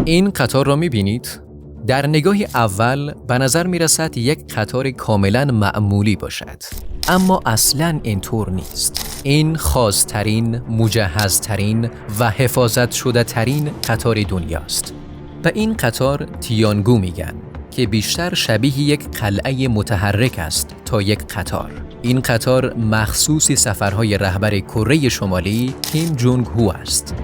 این قطار را می‌بینید؟ در نگاه اول به نظر می‌رسد یک قطار کاملاً معمولی باشد. اما اصلاً اینطور نیست. این خاص‌ترین، مجهزترین و حفاظت شده ترین قطار دنیاست. به این قطار تیانگو میگن که بیشتر شبیه یک قلعه متحرک است تا یک قطار. این قطار مخصوص سفرهای رهبر کره شمالی کیم جونگ هو است.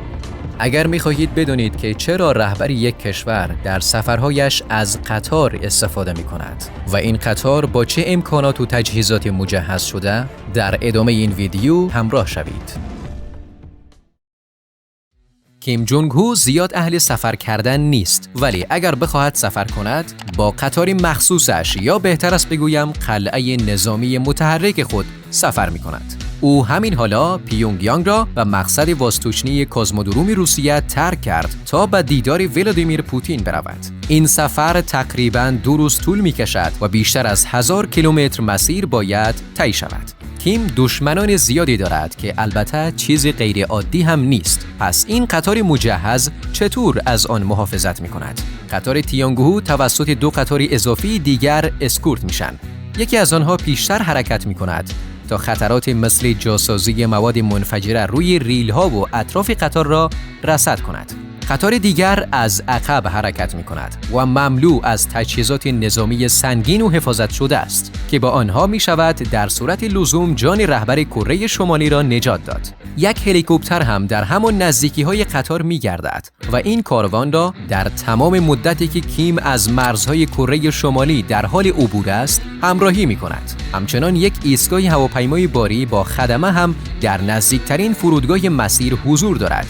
اگر می‌خواهید بدونید که چرا رهبر یک کشور در سفرهایش از قطار استفاده می‌کند و این قطار با چه امکانات و تجهیزات مجهز شده، در ادامه این ویدیو همراه شوید. کیم جونگ هو زیاد اهل سفر کردن نیست، ولی اگر بخواهد سفر کند با قطاری مخصوصش یا بهتر است بگویم قلعه نظامی متحرک خود سفر می‌کند. او همین حالا پیونگیانگ را و مقصد واستوچنی کازمودروم روسیه ترک کرد تا به دیدار ولادیمیر پوتین برود. این سفر تقریباً 2 روز طول می‌کشد و بیشتر از 1000 کیلومتر مسیر باید طی شود. کیم دشمنان زیادی دارد که البته چیز غیر عادی هم نیست. پس این قطار مجهز چطور از آن محافظت می‌کند؟ قطار تیانگو توسط 2 قطار اضافی دیگر اسکورت میشن. یکی از آنها پیشتر حرکت می‌کند تا خطرات مثل جاسازی مواد منفجره روی ریل‌ها و اطراف قطار را رصد کند. قطار دیگر از عقب حرکت می‌کند و مملو از تجهیزات نظامی سنگین و حفاظت شده است که با آنها می‌شود در صورت لزوم جان رهبر کره شمالی را نجات داد. یک هلیکوپتر هم در همان نزدیکی‌های قطار می‌گردد و این کاروان را در تمام مدتی که کیم از مرزهای کره شمالی در حال عبور است همراهی می‌کند. همچنان یک ایستگاه هواپیمای باری با خدمه هم در نزدیکترین فرودگاه مسیر حضور دارد.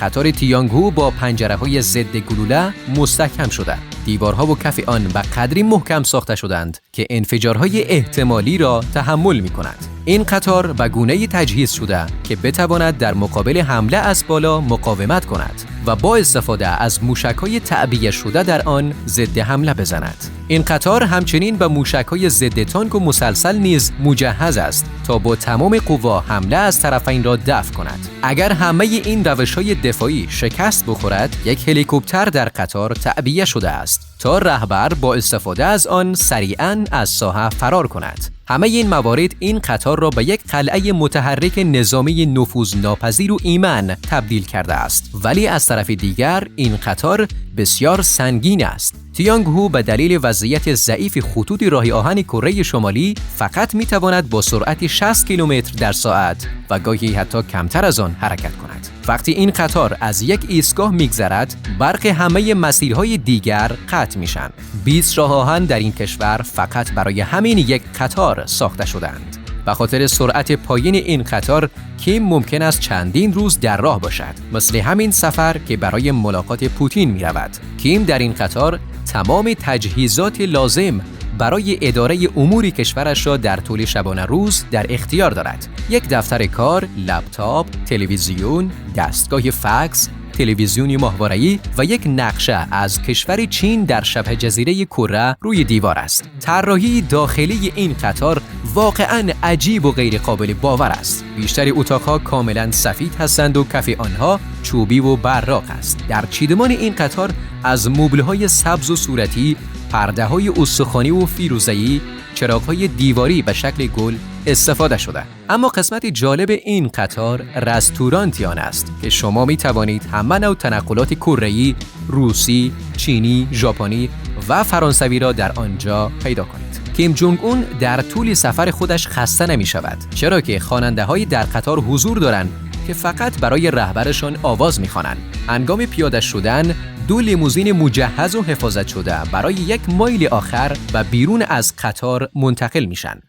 قطار تیانگو با پنجره‌های ضد گلوله مستحکم شده. دیوارها و کف آن به قدری محکم ساخته شدند که انفجارهای احتمالی را تحمل می‌کند. این قطار به گونه‌ای تجهیز شده که بتواند در مقابل حمله از بالا مقاومت کند و با استفاده از موشک‌های تعبیه شده در آن ضد حمله بزند. این قطار همچنین به موشک‌های ضد تانک و مسلسل نیز مجهز است تا با تمام قوا حمله از طرفین را دفع کند. اگر همه این روش‌های دفاعی شکست بخورد، یک هلیکوپتر در قطار تعبیه شده است تا رهبر با استفاده از آن سریعاً از ساحه فرار کند. همه این موارد این قطار را به یک قلعه متحرک نظامی نفوذناپذیر و ایمن تبدیل کرده است. ولی از طرف دیگر این قطار بسیار سنگین است. تیانگو به دلیل وضعیت ضعیف خطوط راه آهن کره شمالی فقط میتواند با سرعت 60 کیلومتر در ساعت و گاهی حتی کمتر از آن حرکت کند. وقتی این قطار از یک ایستگاه میگذرد، برق همه مسیرهای دیگر قطع میشن. 20 راه آهن در این کشور فقط برای همین یک قطار ساخته شدند. به خاطر سرعت پایین این قطار کیم ممکن است چندین روز در راه باشد. مثل همین سفر که برای ملاقات پوتین می رود. کیم در این قطار تمام تجهیزات لازم برای اداره امور کشورش را در طول شبانه روز در اختیار دارد. یک دفتر کار، لپتاپ، تلویزیون، دستگاه فکس، تلویزیونی ماهواره‌ای و یک نقشه از کشور چین در شبه جزیره کره روی دیوار است. طراحی داخلی این قطار واقعاً عجیب و غیر قابل باور است. بیشتر اتاق‌ها کاملاً سفید هستند و کف آنها چوبی و براق است. در چیدمان این قطار از مبل‌های سبز و صورتی، پرده‌های استخوانی و فیروزه‌ای، چراغ‌های دیواری به شکل گل استفاده شده. اما قسمت جالب این قطار رستورانتیان است که شما می توانید همه نوع تنقلات کره‌ای، روسی، چینی، ژاپنی و فرانسوی را در آنجا پیدا کنید. کیم جونگ اون در طول سفر خودش خسته نمی شود، چرا که خواننده‌های در قطار حضور دارند که فقط برای رهبرشان آواز می‌خوانند. هنگام پیاده شدن 2 لیموزین مجهز و حفاظت شده برای 1 مایل آخر و بیرون از قطار منتقل میشن.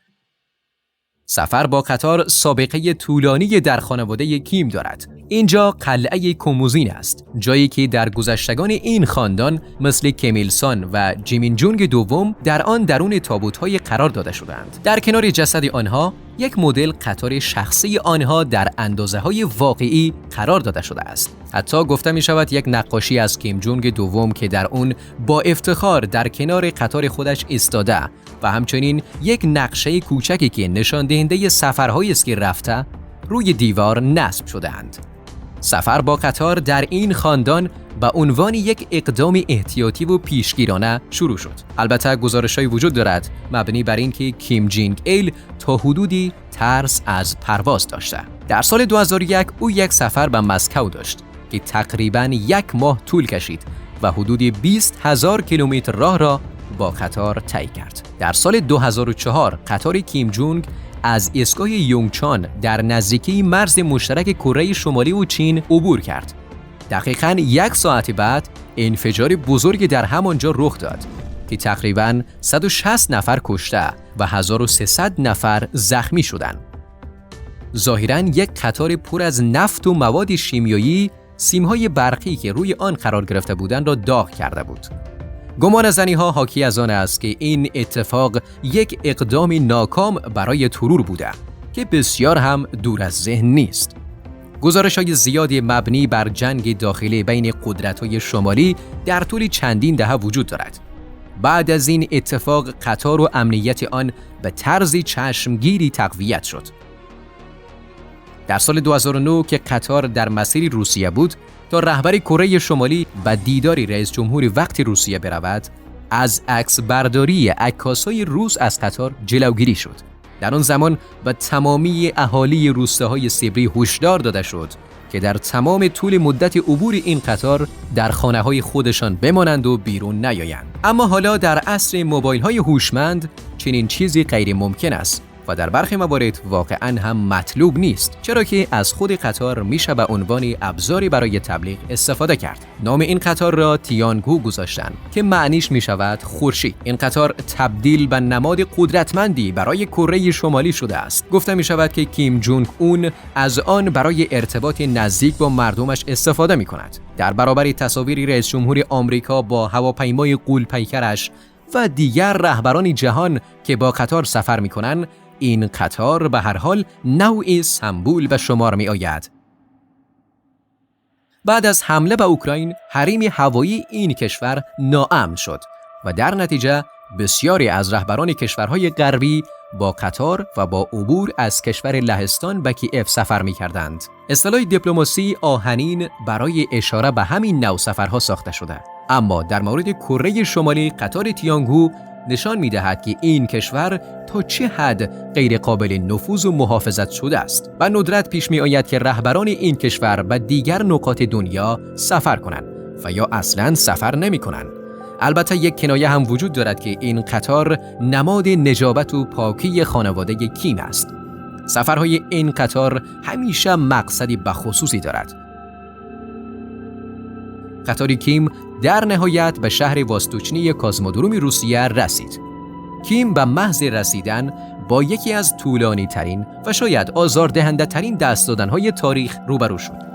سفر با قطار سابقه طولانی در خانواده کیم دارد. اینجا قلعه کوموزین است، جایی که در گذشتگان این خاندان مثل کیم ایل سون و جیمین جونگ دوم در آن درون تابوت‌های قرار داده شدند. در کنار جسد آنها یک مدل قطار شخصی آنها در اندازه‌های واقعی قرار داده شده است. حتی گفته می شود یک نقاشی از کیم جونگ دوم که در اون با افتخار در کنار قطار خودش ایستاده و همچنین یک نقشه کوچکی که نشان دهنده سفرهایی است که رفته روی دیوار نصب شده‌اند. سفر با قطار در این خاندان به عنوان یک اقدام احتیاطی و پیشگیرانه شروع شد. البته گزارش‌هایی وجود دارد مبنی بر اینکه کیم جینگ ایل تا حدودی ترس از پرواز داشته. در سال 2001 او یک سفر به مسکو داشت که تقریباً 1 ماه طول کشید و حدود 20,000 کیلومتر راه را با قطار طی کرد. در سال 2004 قطار کیم جونگ از ایستگاه یونگچان در نزدیکی مرز مشترک کره شمالی و چین عبور کرد. دقیقاً 1 ساعت بعد انفجار بزرگی در همانجا رخ داد که تقریباً 160 نفر کشته و 1300 نفر زخمی شدند. ظاهراً یک قطار پر از نفت و مواد شیمیایی سیم‌های برقی که روی آن قرار گرفته بودند را داغ کرده بود. گمان زنی‌ها حاکی از آن است که این اتفاق یک اقدام ناکام برای ترور بوده که بسیار هم دور از ذهن نیست. گزارش‌های زیادی مبنی بر جنگ داخلی بین قدرت‌های شمالی در طول چندین دهه وجود دارد. بعد از این اتفاق قطار و امنیت آن به طرزی چشمگیری تقویت شد. در سال 2009 که قطار در مسیر روسیه بود تا رهبر کره شمالی به دیداری رئیس جمهور وقتی روسیه برود، از عکس برداری عکاسای روس از قطار جلوگیری شد. در آن زمان به تمامی اهالی روستاهای سیبری هشدار داده شد که در تمام طول مدت عبور این قطار در خانه‌های خودشان بمانند و بیرون نیایند. اما حالا در عصر موبایل‌های هوشمند چنین چیزی غیر ممکن است و در برخی موارد واقعاً هم مطلوب نیست، چرا که از خود قطار میشه به عنوان ابزاری برای تبلیغ استفاده کرد. نام این قطار را تیانگو گذاشتند که معنیش میشود خورشید. این قطار تبدیل به نماد قدرتمندی برای کره شمالی شده است. گفته میشود که کیم جونگ اون از آن برای ارتباط نزدیک با مردمش استفاده میکند. در برابر تصاویر رئیس جمهور آمریکا با هواپیمای غول‌پیکرش و دیگر رهبران جهان که با قطار سفر میکنند، این قطار به هر حال نوعی سمبول به شمار می آید. بعد از حمله به اوکراین، حریم هوایی این کشور ناامن شد و در نتیجه بسیاری از رهبران کشورهای غربی با قطار و با عبور از کشور لهستان به کیف سفر می کردند. اصطلاح دیپلماسی آهنین برای اشاره به همین نوع سفرها ساخته شده. اما در مورد کره شمالی قطار تیانگو نشان می‌دهد که این کشور تا چه حد غیر قابل نفوذ و محافظت شده است. و ندرت پیش می‌آید که رهبران این کشور به دیگر نقاط دنیا سفر کنند و یا اصلاً سفر نمی‌کنند. البته یک کنایه هم وجود دارد که این قطار نماد نجابت و پاکی خانواده کیم است. سفرهای این قطار همیشه مقصدی بخصوصی دارد. قطار کیم در نهایت به شهر واستوچنی کازمودروم روسیه رسید. کیم به محض رسیدن با یکی از طولانی ترین و شاید آزاردهنده ترین دست دادن‌های تاریخ روبرو شد.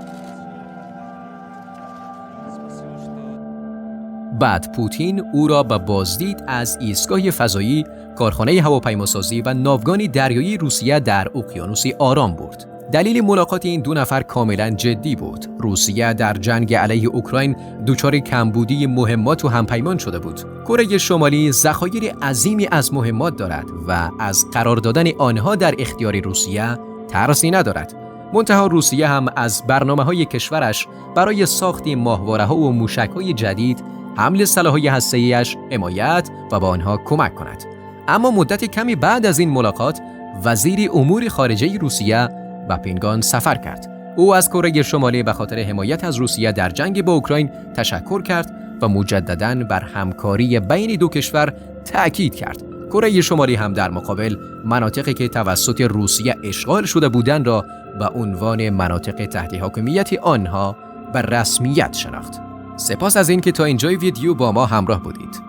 بعد پوتین او را به بازدید از ایستگاه فضایی، کارخانه هواپیماسازی و ناوگان دریایی روسیه در اقیانوس آرام برد. دلیل ملاقات این دو نفر کاملا جدی بود. روسیه در جنگ علیه اوکراین دچار کمبودی مهمات و همپیمان شده بود. کره شمالی ذخایر عظیمی از مهمات دارد و از قرار دادن آنها در اختیار روسیه ترسی ندارد. منتها روسیه هم از برنامه‌های کشورش برای ساخت ماهواره‌ها و موشک‌های جدید، حمل سلاح‌های هسته‌ای‌اش حمایت و با آنها کمک کند. اما مدت کمی بعد از این ملاقات، وزیر امور خارجه روسیه به پینگان سفر کرد. او از کره شمالی به خاطر حمایت از روسیه در جنگ با اوکراین تشکر کرد و مجدداً بر همکاری بین دو کشور تأکید کرد. کره شمالی هم در مقابل مناطقی که توسط روسیه اشغال شده بودند را به عنوان مناطق تحت حاکمیت آنها به رسمیت شناخت. سپاس از اینکه تا اینجای ویدیو با ما همراه بودید.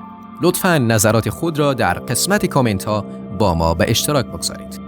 لطفاً نظرات خود را در قسمت کامنت ها با ما به اشتراک بگذارید.